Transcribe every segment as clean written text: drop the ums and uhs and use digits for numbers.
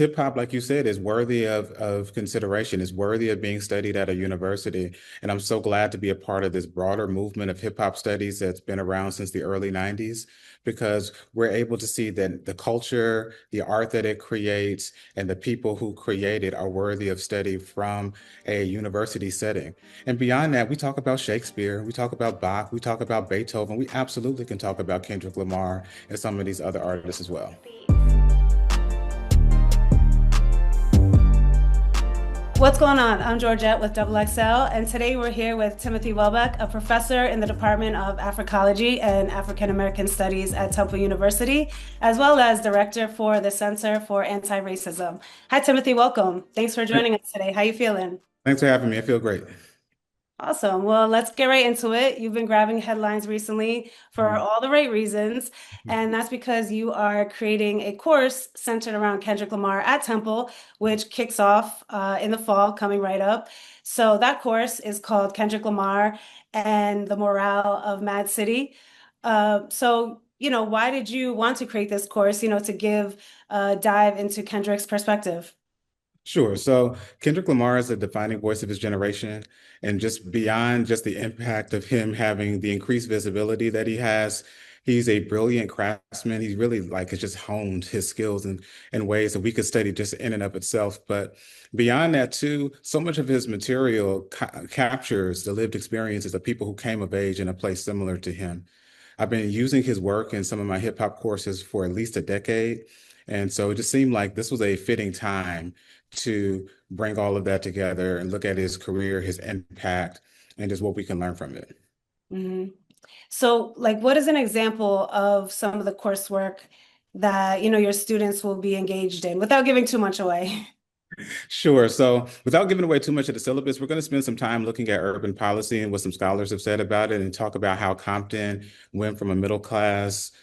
hip hop, like you said, is worthy of consideration, is worthy of being studied at a university. And I'm so glad to be a part of this broader movement of hip hop studies that's been around since the early 90s, because we're able to see that the culture, the art that it creates, and the people who create it are worthy of study from a university setting. And beyond that, we talk about Shakespeare, we talk about Bach, we talk about Beethoven, we absolutely can talk about Kendrick Lamar and some of these other artists as well. What's going on? I'm Georgette with Double XL, and today we're here with Timothy Welbeck, a professor in the Department of Africology and African American Studies at Temple University, as well as director for the Center for Anti-Racism. Hi, Timothy. Welcome. Thanks for joining us today. How you feeling? Thanks for having me. I feel great. Awesome. Well, let's get right into it. You've been grabbing headlines recently for Mhm. all the right reasons, and that's because you are creating a course centered around Kendrick Lamar at Temple, which kicks off in the fall, coming right up. So that course is called Kendrick Lamar and the Morale of Mad City. Why did you want to create this course, to give a dive into Kendrick's perspective? Sure. So Kendrick Lamar is a defining voice of his generation, and just beyond just the impact of him having the increased visibility that he has, he's a brilliant craftsman. He's really like has just honed his skills in ways that we could study just in and of itself. But beyond that too, so much of his material captures the lived experiences of people who came of age in a place similar to him. I've been using his work in some of my hip hop courses for at least a decade. And so it just seemed like this was a fitting time to bring all of that together and look at his career, his impact, and just what we can learn from it. hmm So, like, what is an example of some of the coursework that, your students will be engaged in without giving too much away? Sure. So, without giving away too much of the syllabus, we're going to spend some time looking at urban policy and what some scholars have said about it and talk about how Compton went from a middle class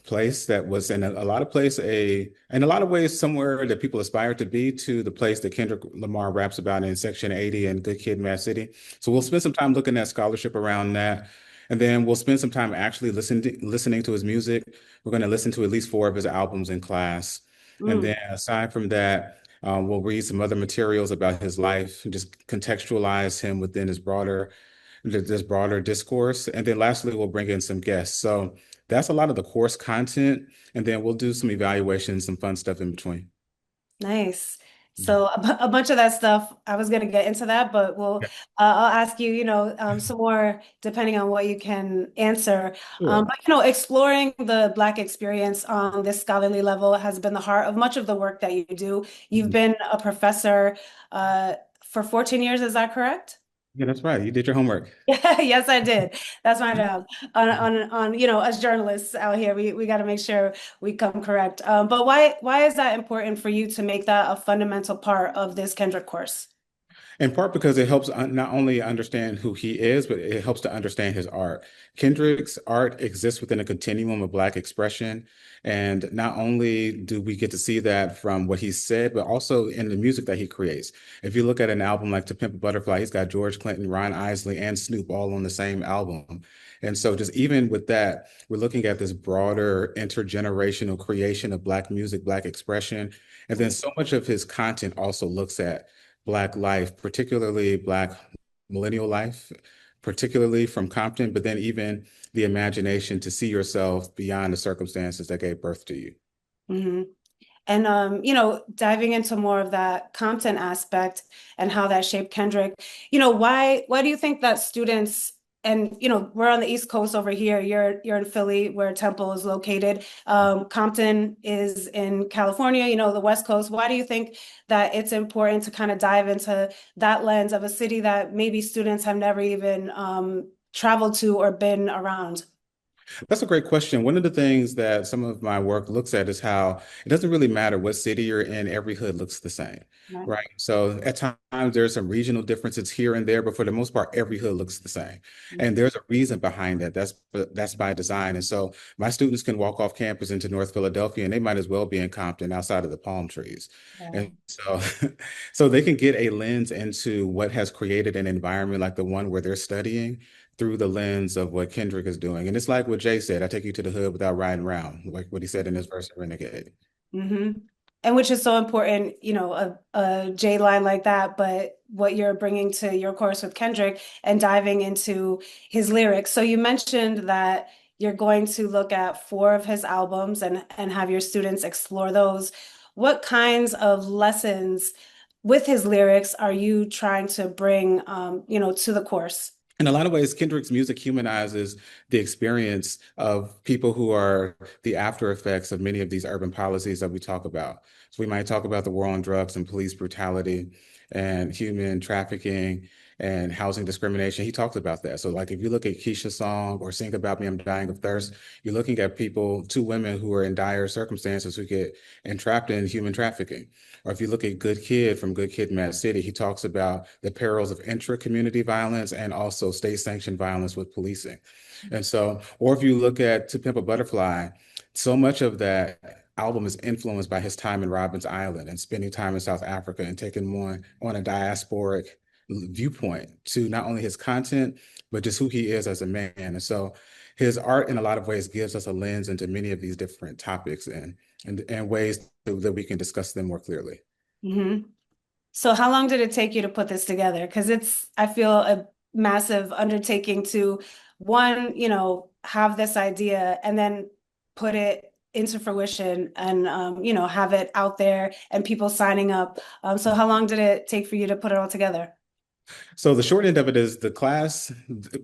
place that was in a lot of place in a lot of ways somewhere that people aspire to be to the place that Kendrick Lamar raps about in Section 80 and Good Kid, Mad City. So we'll spend some time looking at scholarship around that. And then we'll spend some time actually listening to his music. We're going to listen to at least four of his albums in class. And then Mm. aside from that, we'll read some other materials about his life and just contextualize him within his broader this broader discourse. And then lastly, we'll bring in some guests. So that's a lot of the course content. And then we'll do some evaluations, some fun stuff in between. Nice. So a bunch of that stuff, I was going to get into that, but Yeah, I'll ask you, some more depending on what you can answer. sure. Exploring the Black experience on this scholarly level has been the heart of much of the work that you do. You've Mhm. been a professor uh, for 14 years, is that correct? Yeah, that's right. You did your homework. Yes, I did. That's my job. As journalists out here, we got to make sure we come correct. But why is that important for you to make that a fundamental part of this Kendrick course? In part because it helps not only understand who he is, but it helps to understand his art. Kendrick's art exists within a continuum of Black expression. And not only do we get to see that from what he said, but also in the music that he creates. If you look at an album like To Pimp a Butterfly, he's got George Clinton, Ron Isley, and Snoop all on the same album. And so just even with that, we're looking at this broader intergenerational creation of Black music, Black expression. And then so much of his content also looks at Black life, particularly Black millennial life, particularly from Compton, but then even the imagination to see yourself beyond the circumstances that gave birth to you. hmm And diving into more of that Compton aspect and how that shaped Kendrick, why do you think that students and we're on the East Coast over here, you're in Philly where Temple is located. Compton is in California, the West Coast. Why do you think that it's important to kind of dive into that lens of a city that maybe students have never even traveled to or been around? That's a great question. One of the things that some of my work looks at is how it doesn't really matter what city you're in, every hood looks the same, Right. right? So at times there's some regional differences here and there, but for the most part, every hood looks the same. And there's a reason behind that. That's by design. And so my students can walk off campus into North Philadelphia and they might as well be in Compton outside of the palm trees. Yeah. And so so they can get a lens into what has created an environment like the one where they're studying through the lens of what Kendrick is doing. And it's like what Jay said, I take you to the hood without riding around, like what he said in his verse of Renegade. hmm And which is so important, a J line like that, but what you're bringing to your course with Kendrick and diving into his lyrics. So you mentioned that you're going to look at four of his albums and have your students explore those. What kinds of lessons with his lyrics are you trying to bring, to the course? In a lot of ways, Kendrick's music humanizes the experience of people who are the after effects of many of these urban policies that we talk about. So we might talk about the war on drugs and police brutality and human trafficking and housing discrimination. He talks about that. So like if you look at Keisha's song or Sing About Me, I'm Dying of Thirst, you're looking at people, two women who are in dire circumstances who get entrapped in human trafficking. Or if you look at Good Kid from Good Kid, Mad City, he talks about the perils of intra-community violence and also state-sanctioned violence with policing. And so, or if you look at To Pimp a Butterfly, so much of that album is influenced by his time in Robbins Island and spending time in South Africa and taking more on a diasporic viewpoint to not only his content, but just who he is as a man. And so his art in a lot of ways gives us a lens into many of these different topics and ways that we can discuss them more clearly. Hmm. So how long did it take you to put this together? Because I feel, a massive undertaking to one, have this idea and then put it into fruition and, have it out there and people signing up. So how long did it take for you to put it all together? So the short end of it is the class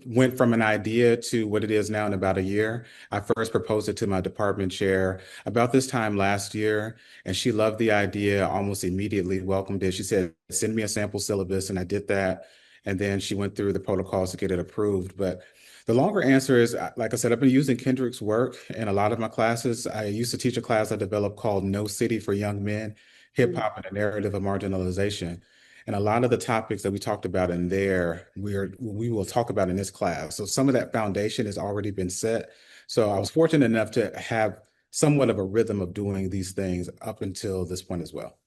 went from an idea to what it is now in about a year. I first proposed it to my department chair about this time last year, and she loved the idea almost immediately, welcomed it. She said, send me a sample syllabus, and I did that. And then she went through the protocols to get it approved. But the longer answer is, like I said, I've been using Kendrick's work in a lot of my classes. I used to teach a class I developed called No City for Young Men, Hip Mm. Hop and the Narrative of Marginalization. And a lot of the topics that we talked about in there, we will talk about in this class. So some of that foundation has already been set. So I was fortunate enough to have somewhat of a rhythm of doing these things up until this point as well.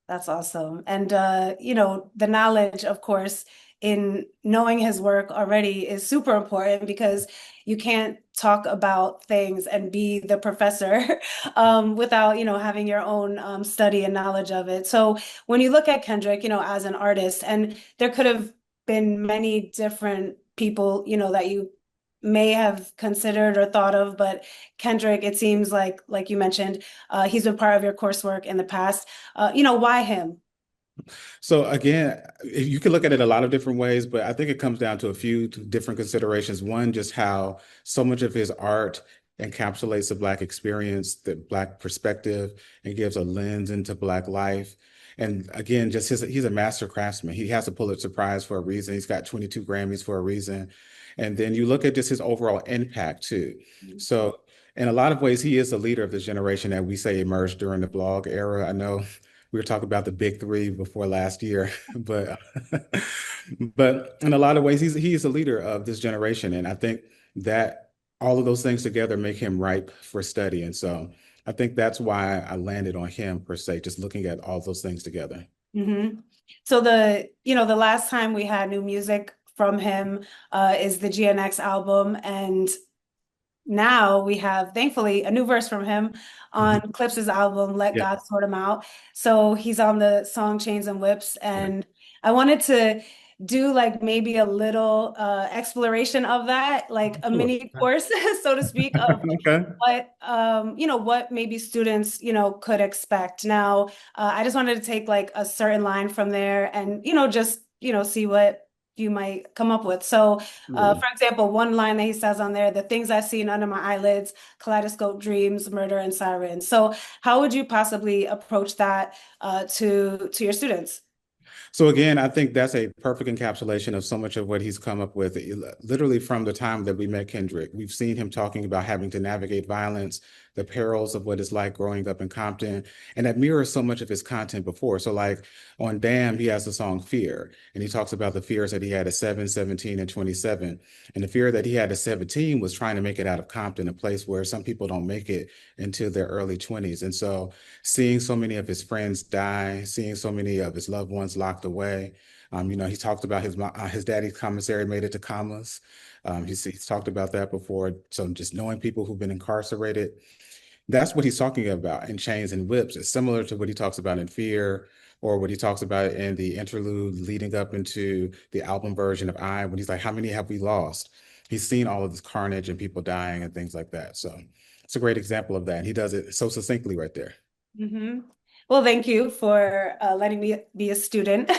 That's awesome. And the knowledge, of course, in knowing his work already is super important because you can't talk about things and be the professor without, having your own study and knowledge of it. So when you look at Kendrick, as an artist, and there could have been many different people, that you may have considered or thought of, but Kendrick, it seems like you mentioned, he's been part of your coursework in the past. Why him? So again, you can look at it a lot of different ways, but I think it comes down to a few different considerations. One, just how so much of his art encapsulates the Black experience, the Black perspective, and gives a lens into Black life. And again, he's a master craftsman. He has a Pulitzer Prize for a reason. He's got 22 Grammys for a reason. And then you look at just his overall impact too. So in a lot of ways, he is the leader of this generation that we say emerged during the blog era. I know we were talking about the big three before last year, but but in a lot of ways, he's a leader of this generation, and I think that all of those things together make him ripe for study. And so I think that's why I landed on him per se, just looking at all those things together. Hmm. So the last time we had new music from him is the GNX album, and now we have, thankfully, a new verse from him on Mhm. Clipse's album, Let Yeah. God Sort Him Out. So he's on the song Chains and Whips. Right. And I wanted to do like maybe a little exploration of that, like a Sure. mini course, so to speak, of Okay. what maybe students, could expect. Now, I just wanted to take like a certain line from there and, just, see what you might come up with. So, Absolutely. for example, one line that he says on there, the things I've seen under my eyelids, kaleidoscope dreams, murder, and sirens. So, how would you possibly approach that to your students? So again, I think that's a perfect encapsulation of so much of what he's come up with. Literally from the time that we met Kendrick, we've seen him talking about having to navigate violence, the perils of what it's like growing up in Compton, and that mirrors so much of his content before. So like on Damn, he has the song Fear, and he talks about the fears that he had at 7, 17, and 27. And the fear that he had at 17 was trying to make it out of Compton, a place where some people don't make it into their early 20s. And so seeing so many of his friends die, seeing so many of his loved ones locked away. He talked about his daddy's commissary made it to commas. He's talked about that before. So just knowing people who've been incarcerated. That's what he's talking about in Chains and Whips. It's similar to what he talks about in Fear or what he talks about in the interlude leading up into the album version of I, when he's like, how many have we lost? He's seen all of this carnage and people dying and things like that. So it's a great example of that. And he does it so succinctly right there. Hmm. Well, thank you for letting me be a student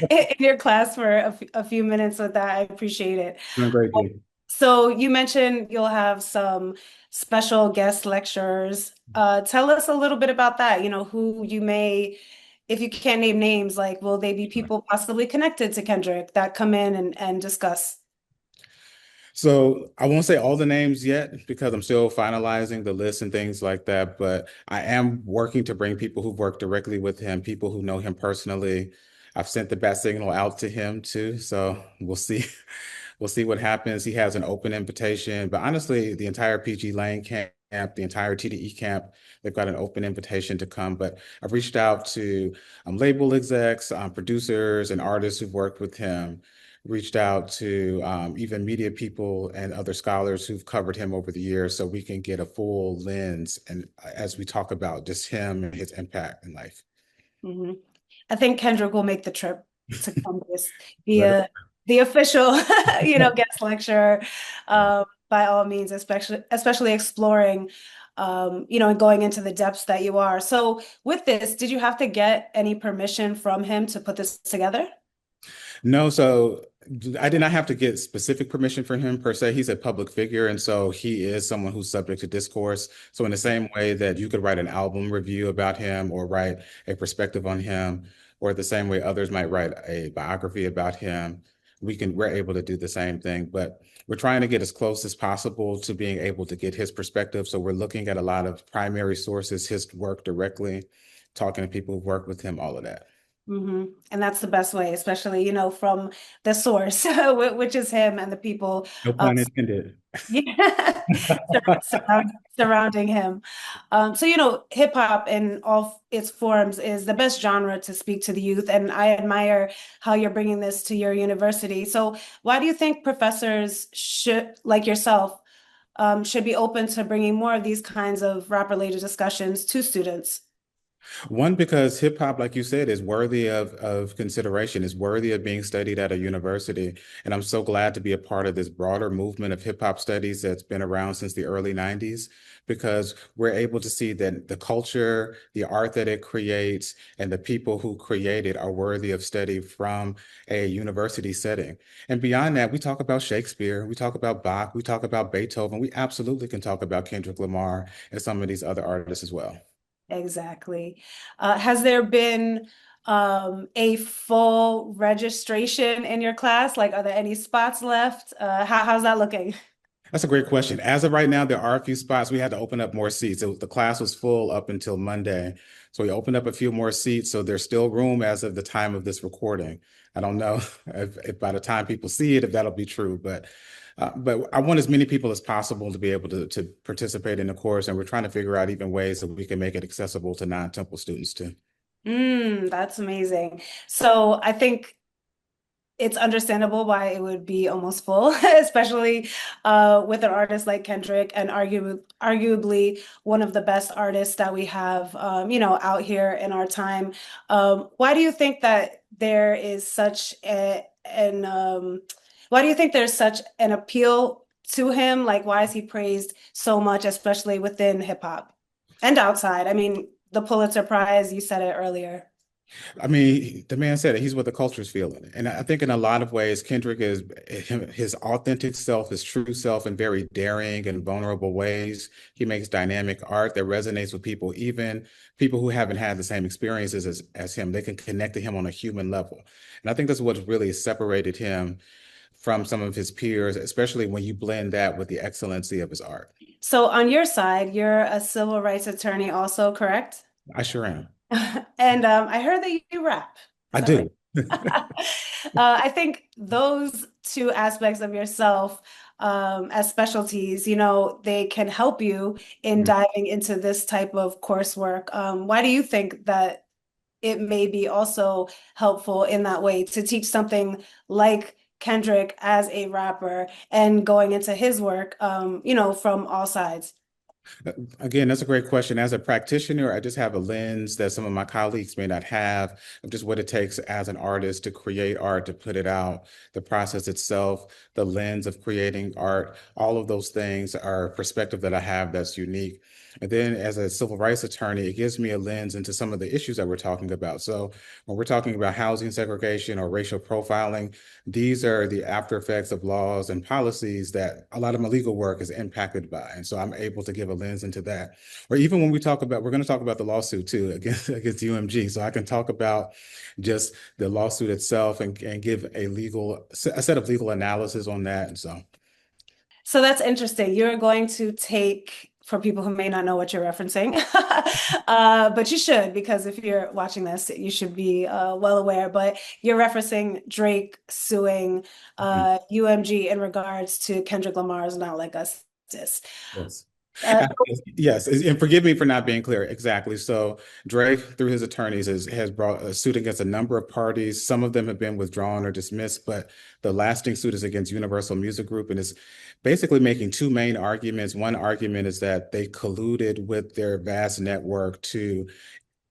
in your class for a few minutes with that. I appreciate it. Doing great, G. So you mentioned you'll have some special guest lecturers. Tell us a little bit about that. Who you may, if you can't name names, like will they be people possibly connected to Kendrick that come in and discuss? So I won't say all the names yet because I'm still finalizing the list and things like that, but I am working to bring people who've worked directly with him, people who know him personally. I've sent the bat signal out to him too, so we'll see. We'll see what happens. He has an open invitation, but honestly, the entire PG Lane camp, the entire TDE camp, they've got an open invitation to come. But I've reached out to label execs, producers, and artists who've worked with him. Reached out to even media people and other scholars who've covered him over the years, so we can get a full lens and as we talk about just him and his impact in life. Hmm. I think Kendrick will make the trip to Congress Let via the official, guest lecture. By all means, especially exploring, and going into the depths that you are. So, with this, did you have to get any permission from him to put this together? No, so I did not have to get specific permission from him per se. He's a public figure, and so he is someone who's subject to discourse. So in the same way that you could write an album review about him or write a perspective on him, or the same way others might write a biography about him, we're able to do the same thing. But we're trying to get as close as possible to being able to get his perspective. So we're looking at a lot of primary sources, his work directly, talking to people who've worked with him, all of that. Hmm. And that's the best way, especially, from the source, which is him and the people. No pun intended. Yeah, surrounding him. So, hip hop in all its forms is the best genre to speak to the youth, and I admire how you're bringing this to your university. So, why do you think professors should, like yourself, should be open to bringing more of these kinds of rap-related discussions to students? One, because hip hop, like you said, is worthy of consideration, is worthy of being studied at a university. And I'm so glad to be a part of this broader movement of hip hop studies that's been around since the early 90s, because we're able to see that the culture, the art that it creates, and the people who create it are worthy of study from a university setting. And beyond that, we talk about Shakespeare, we talk about Bach, we talk about Beethoven. We absolutely can talk about Kendrick Lamar and some of these other artists as well. Exactly. Has there been a full registration in your class? Like, are there any spots left? How's that looking? That's a great question. As of right now, there are a few spots. We had to open up more seats. The class was full up until Monday. So we opened up a few more seats. So there's still room as of the time of this recording. I don't know if by the time people see it, if that'll be true, but I want as many people as possible to be able to participate in the course. And we're trying to figure out even ways that we can make it accessible to non-Temple students too. That's amazing. So I think it's understandable why it would be almost full, especially with an artist like Kendrick, and arguably one of the best artists that we have, out here in our time. Why do you think that there is such why do you think there's such an appeal to him? Like, why is he praised so much, especially within hip hop and outside? I mean, the Pulitzer Prize, you said it earlier. I mean, the man said it. He's what the culture's feeling. And I think in a lot of ways, Kendrick is his authentic self, his true self in very daring and vulnerable ways. He makes dynamic art that resonates with people, even people who haven't had the same experiences as him. They can connect to him on a human level. And I think that's what's really separated him from some of his peers, especially when you blend that with the excellency of his art. So on your side, you're a civil rights attorney also, correct? I sure am. And I heard that you rap. Is I that right? do. I think those two aspects of yourself as specialties, they can help you in diving into this type of coursework. Why do you think that it may be also helpful in that way to teach something like Kendrick as a rapper and going into his work, from all sides? Again, that's a great question. As a practitioner, I just have a lens that some of my colleagues may not have of just what it takes as an artist to create art, to put it out, the process itself, the lens of creating art, all of those things are a perspective that I have that's unique. And then as a civil rights attorney, it gives me a lens into some of the issues that we're talking about. So when we're talking about housing segregation or racial profiling, these are the after effects of laws and policies that a lot of my legal work is impacted by. And so I'm able to give a lens into that. Or even when we're going to talk about the lawsuit too against UMG. So I can talk about just the lawsuit itself and give a set of legal analysis on that. And so So that's interesting. You're going to take, for people who may not know what you're referencing, but you should, because if you're watching this, you should be well aware. But you're referencing Drake suing UMG in regards to Kendrick Lamar's Not Like Us diss. yes. Uh, Yes, and forgive me for not being clear. Exactly. So Drake, through his attorneys, has brought a suit against a number of parties. Some of them have been withdrawn or dismissed, but the lasting suit is against Universal Music Group and is basically making two main arguments. One argument is that they colluded with their vast network to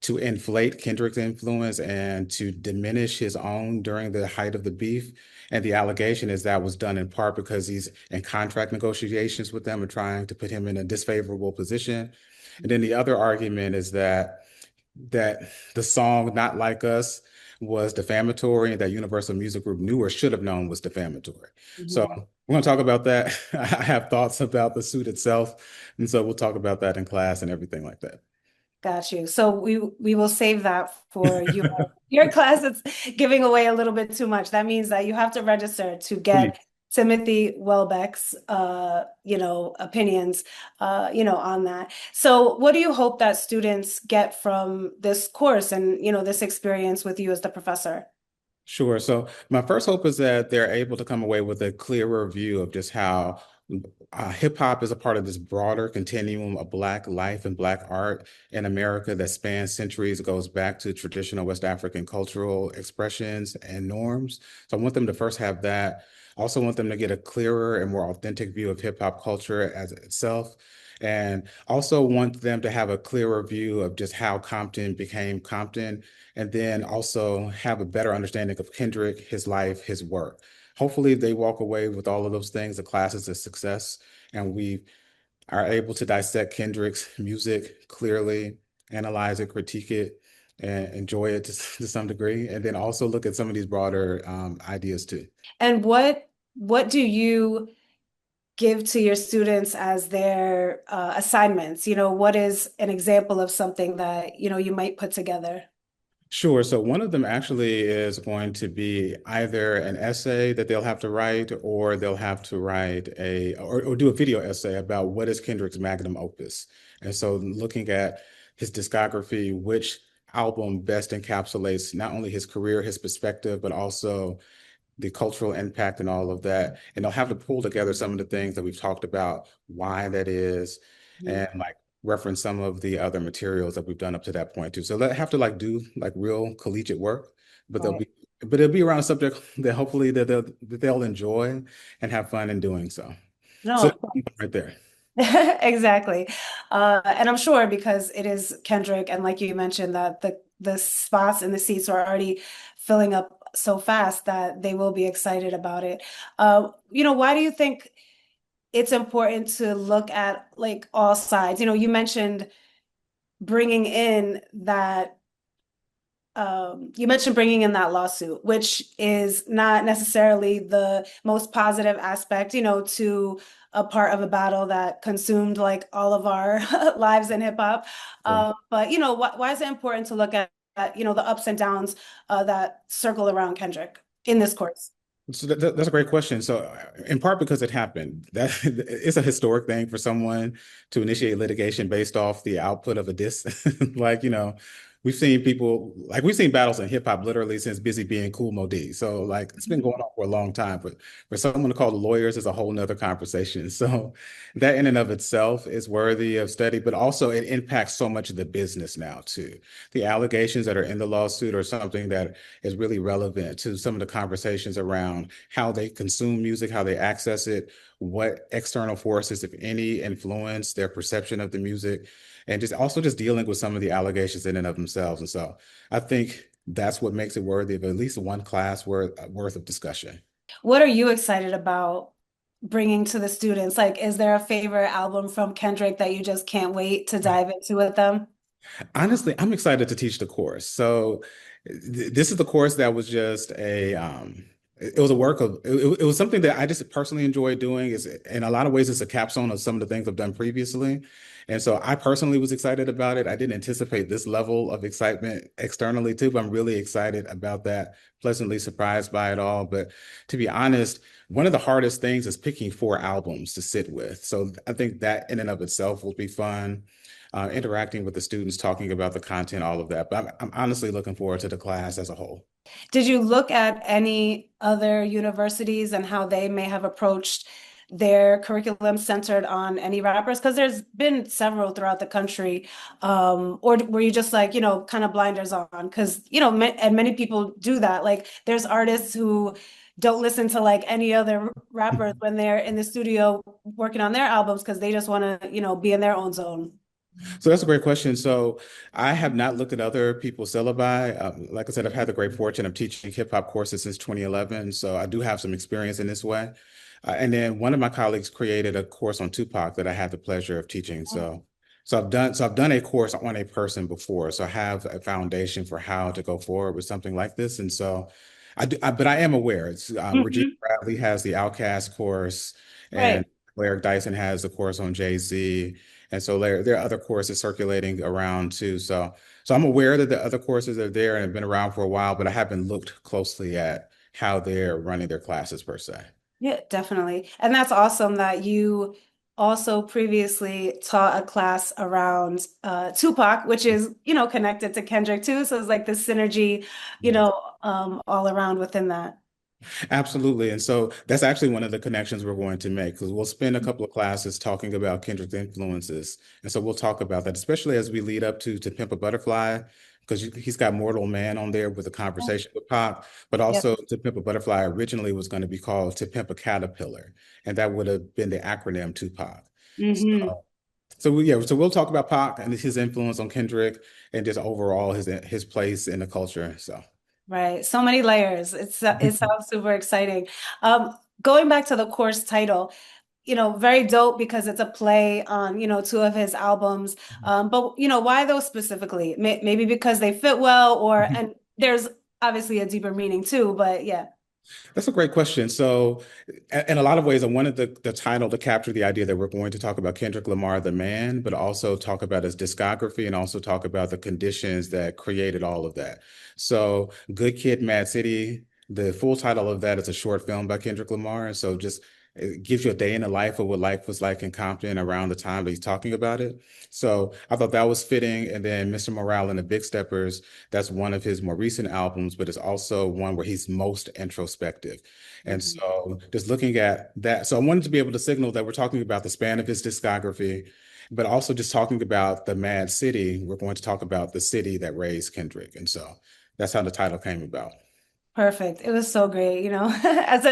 inflate Kendrick's influence and to diminish his own during the height of the beef. And the allegation is that was done in part because he's in contract negotiations with them and trying to put him in a disfavorable position. And then the other argument is that the song "Not Like Us" was defamatory and that Universal Music Group knew or should have known was defamatory. So mhm. we're going to talk about that. I have thoughts about the suit itself, and so we'll talk about that in class and everything like that. Got you. So we will save that for your class. It's giving away a little bit too much. That means that you have to register to Please. get Timothy Welbeck's opinions on that. So what do you hope that students get from this course and this experience with you as the professor? Sure. So my first hope is that they're able to come away with a clearer view of just how hip hop is a part of this broader continuum of Black life and Black art in America that spans centuries, goes back to traditional West African cultural expressions and norms. So I want them to first have that. I also want them to get a clearer and more authentic view of hip hop culture as itself. And also want them to have a clearer view of just how Compton became Compton and then also have a better understanding of Kendrick, his life, his work. Hopefully, they walk away with all of those things. The class is a success, and we are able to dissect Kendrick's music clearly, analyze it, critique it, and enjoy it to some degree, and then also look at some of these broader ideas too. And what do you give to your students as their assignments? What is an example of something that you might put together? Sure. So one of them actually is going to be either an essay that they'll have to write, or they'll have to write or do a video essay about what is Kendrick's magnum opus. And so looking at his discography, which album best encapsulates not only his career, his perspective, but also the cultural impact and all of that. And they'll have to pull together some of the things that we've talked about, why that is, and like reference some of the other materials that we've done up to that point too. So they have to like do like real collegiate work, but Right. it'll be around a subject that hopefully that they'll enjoy and have fun in doing so. No, So of course. right there. Exactly. And I'm sure because it is Kendrick, and like you mentioned, that the spots and the seats are already filling up so fast that they will be excited about it. Why do you think it's important to look at like all sides? You mentioned bringing in that you mentioned bringing in that lawsuit, which is not necessarily the most positive aspect, to a part of a battle that consumed like all of our lives in hip hop. But why is it important to look at the ups and downs that circle around Kendrick in this course? So that's a great question. So, in part because it happened, that it's a historic thing for someone to initiate litigation based off the output of a diss. Like, seen people like we've seen battles in hip hop literally since Busy being Cool Mo D. So like it's been going on for a long time. But for someone to call the lawyers is a whole nother conversation. So that in and of itself is worthy of study, but also it impacts so much of the business now too. The allegations that are in the lawsuit are something that is really relevant to some of the conversations around how they consume music, how they access it, what external forces, if any, influence their perception of the music, and just also just dealing with some of the allegations in and of themselves. And so I think that's what makes it worthy of at least one class worth of discussion. What are you excited about bringing to the students? Like, is there a favorite album from Kendrick that you just can't wait to dive into with them? Honestly, I'm excited to teach the course. So this is the course that was just it was a work of it was something that I just personally enjoyed doing. Is in a lot of ways it's a capstone of some of the things I've done previously. And so I personally was excited about it. I didn't anticipate this level of excitement externally too, but I'm really excited about that, pleasantly surprised by it all. But to be honest, one of the hardest things is picking four albums to sit with. So I think that in and of itself will be fun, interacting with the students, talking about the content, all of that. But I'm honestly looking forward to the class as a whole. Did you look at any other universities and how they may have approached their curriculum centered on any rappers? Because there's been several throughout the country. Or were you just like, kind of blinders on? Because, and many people do that. Like there's artists who don't listen to like any other rappers when they're in the studio working on their albums because they just want to, be in their own zone. So that's a great question. So I have not looked at other people's syllabi. Like I said, I've had the great fortune of teaching hip hop courses since 2011. So I do have some experience in this way. And then one of my colleagues created a course on Tupac that I had the pleasure of teaching. So I've done a course on a person before. So I have a foundation for how to go forward with something like this. And so but I am aware. It's Regina Mhm. Bradley has the Outcast course, and Right. Eric Dyson has the course on Jay-Z. And so there are other courses circulating around too. So I'm aware that the other courses are there and have been around for a while, but I haven't looked closely at how they're running their classes per se. Yeah, definitely. And that's awesome that you also previously taught a class around Tupac, which is, connected to Kendrick too. So it's like this synergy, all around within that. Absolutely. And so that's actually one of the connections we're going to make because we'll spend a couple of classes talking about Kendrick's influences. And so we'll talk about that, especially as we lead up to Pimp a Butterfly, because he's got Mortal Man on there with a conversation with Pop, but Yep. also To Pimp a Butterfly originally was going to be called To Pimp a Caterpillar. And that would have been the acronym Tupac. Hmm. So we'll talk about Pac and his influence on Kendrick and just overall his place in the culture. So Right. So many layers. It sounds super exciting. Going back to the course title, very dope because it's a play on, two of his albums. But why those specifically? Maybe because they fit well, and there's obviously a deeper meaning too, but yeah. that's a great question. So, in a lot of ways, I wanted the title to capture the idea that we're going to talk about Kendrick Lamar, the man, but also talk about his discography and also talk about the conditions that created all of that. So, Good Kid, Mad City, the full title of that is a short film by Kendrick Lamar. And so, just it gives you a day in the life of what life was like in Compton around the time that he's talking about it. So, I thought that was fitting. And then Mr. Morale and the Big Steppers, that's one of his more recent albums, but it's also one where he's most introspective. And Mhm. so just looking at that, so I wanted to be able to signal that we're talking about the span of his discography, but also just talking about the Mad City. We're going to talk about the city that raised Kendrick. And so that's how the title came about. Perfect. It was so great. As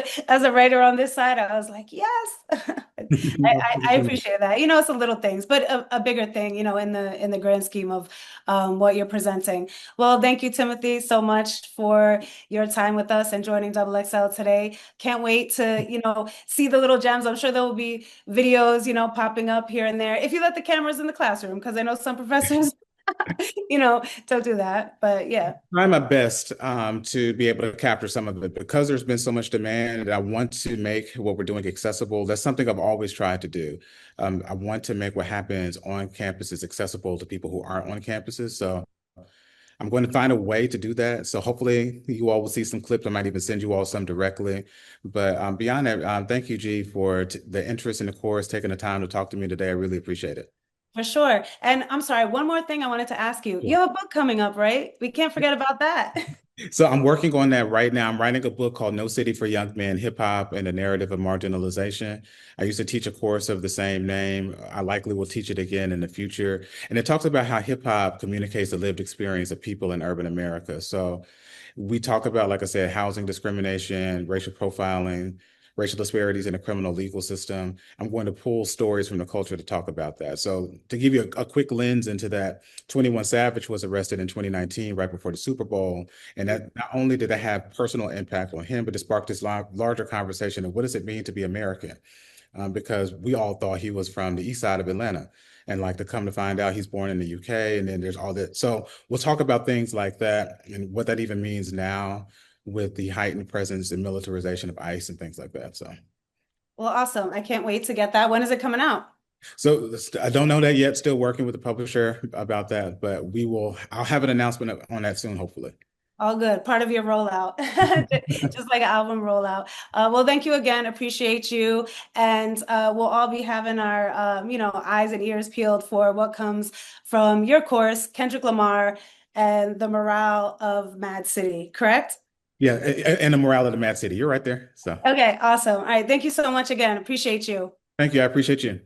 a writer on this side, I was like, yes. I appreciate that. It's the little things, but a bigger thing, in the grand scheme of what you're presenting. Well, thank you, Timothy, so much for your time with us and joining Double XL today. Can't wait to, see the little gems. I'm sure there will be videos, popping up here and there if you let the cameras in the classroom, because I know some professors, don't do that. But yeah. Try my best to be able to capture some of it because there's been so much demand and I want to make what we're doing accessible. That's something I've always tried to do. I want to make what happens on campuses accessible to people who aren't on campuses. So I'm going to find a way to do that. So hopefully you all will see some clips. I might even send you all some directly. But beyond that, thank you, G, for the interest in the course, taking the time to talk to me today. I really appreciate it. For sure. And I'm sorry, one more thing I wanted to ask you. You have a book coming up, right? We can't forget about that. So I'm working on that right now. I'm writing a book called No City for Young Men, Hip Hop and the Narrative of Marginalization. I used to teach a course of the same name. I likely will teach it again in the future. And it talks about how hip hop communicates the lived experience of people in urban America. So we talk about, like I said, housing discrimination, racial profiling, racial disparities in the criminal legal system. I'm going to pull stories from the culture to talk about that. So to give you a quick lens into that, 21 Savage was arrested in 2019, right before the Super Bowl. And that not only did that have personal impact on him, but it sparked this larger conversation of what does it mean to be American? Because we all thought he was from the east side of Atlanta. And like to come to find out he's born in the UK, and then there's all that. So we'll talk about things like that and what that even means now with the heightened presence and militarization of ICE and things like that. Well, awesome. I can't wait to get that. When is it coming out? So I don't know that yet. Still working with the publisher about that, but I'll have an announcement on that soon, hopefully. All good. Part of your rollout, just like an album rollout. Well, thank you again. Appreciate you. And we'll all be having our, eyes and ears peeled for what comes from your course, Kendrick Lamar and the Morale of Mad City, correct? Yeah, and the morale of the Mad City. You're right there. So Okay, awesome. All right. Thank you so much again. Appreciate you. thank you. I appreciate you.